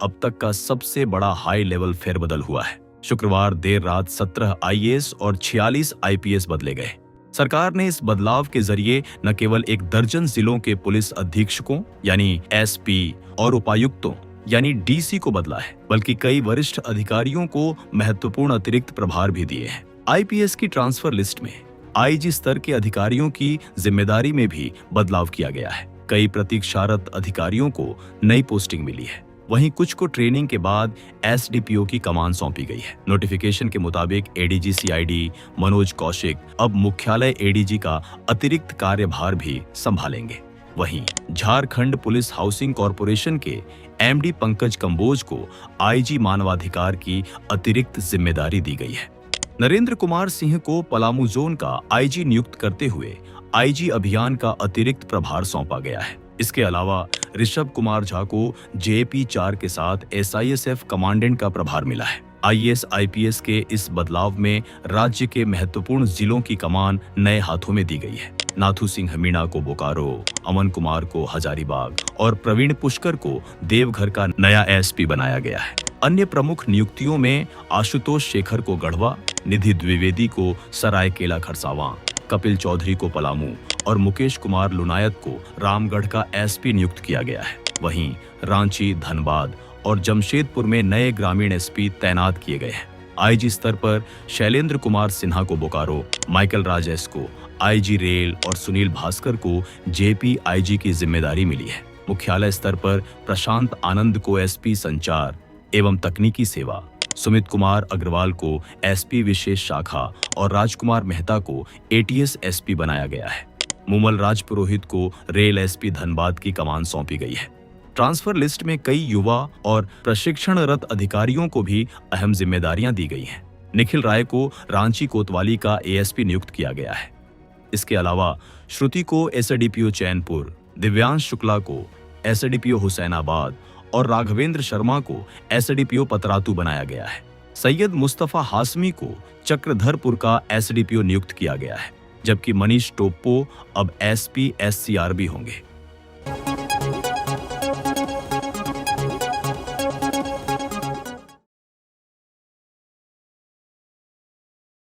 अब तक का सबसे बड़ा हाई लेवल फेरबदल हुआ है। शुक्रवार देर रात 17 आईएएस और 46 आईपीएस बदले गए। सरकार ने इस बदलाव के जरिए न केवल एक दर्जन जिलों के पुलिस अधीक्षकों यानी एसपी और उपायुक्तों यानी डीसी को बदला है, बल्कि कई वरिष्ठ अधिकारियों को महत्वपूर्ण अतिरिक्त प्रभार भी दिए हैं। आईपीएस की ट्रांसफर लिस्ट में आईजी स्तर के अधिकारियों की जिम्मेदारी में भी बदलाव किया गया है। कई प्रतीक्षारत अधिकारियों को नई पोस्टिंग मिली है, वहीं कुछ को ट्रेनिंग के बाद एसडीपीओ की कमान सौंपी गई है। नोटिफिकेशन के मुताबिक एडीजी सीआईडी मनोज कौशिक अब मुख्यालय एडीजी का अतिरिक्त कार्यभार भी संभालेंगे। वहीं झारखंड पुलिस हाउसिंग कॉरपोरेशन के एमडी पंकज कंबोज को आईजी मानवाधिकार की अतिरिक्त जिम्मेदारी दी गई है। नरेंद्र कुमार सिंह को पलामू जोन का आईजी नियुक्त करते हुए आईजी अभियान का अतिरिक्त प्रभार सौंपा गया है। इसके अलावा ऋषभ कुमार झा को जेपी 4 के साथ एसआईएसएफ कमांडेंट का प्रभार मिला है। आईएएस आईपीएस के इस बदलाव में राज्य के महत्वपूर्ण जिलों की कमान नए हाथों में दी गई है। नाथू सिंह मीणा को बोकारो, अमन कुमार को हजारीबाग और प्रवीण पुष्कर को देवघर का नया एसपी बनाया गया है। अन्य प्रमुख नियुक्तियों में आशुतोष शेखर को गढ़वा, निधि द्विवेदी को सरायकेला खरसावां, कपिल चौधरी को पलामू और मुकेश कुमार लुनायत को रामगढ़ का एसपी नियुक्त किया गया है। वहीं रांची, धनबाद और जमशेदपुर में नए ग्रामीण एसपी तैनात किए गए हैं। आईजी स्तर पर शैलेंद्र कुमार सिन्हा को बोकारो, माइकल राजेश को आईजी रेल और सुनील भास्कर को जेपी आईजी की जिम्मेदारी मिली है। मुख्यालय स्तर पर प्रशांत आनंद को एसपी संचार एवं तकनीकी सेवा, सुमित कुमार अग्रवाल को एसपी विशेष शाखा और राजकुमार मेहता को एटीएस एसपी बनाया गया है। मुमल राज पुरोहित को रेल एसपी धनबाद की कमान सौंपी गई है। ट्रांसफर लिस्ट में कई युवा और प्रशिक्षणरत अधिकारियों को भी अहम जिम्मेदारियां दी गई हैं। निखिल राय को रांची कोतवाली का एएसपी नियुक्त किया गया है। इसके अलावा श्रुति को एसडीपीओ चैनपुर, दिव्यांश शुक्ला को एसडीपीओ हुसैनाबाद और राघवेंद्र शर्मा को एसडीपीओ पतरातू बनाया गया है। सैयद मुस्तफा हाशमी को चक्रधरपुर का एसडीपीओ नियुक्त किया गया है, जबकि मनीष टोप्पो अब एसपी एससीआरबी होंगे।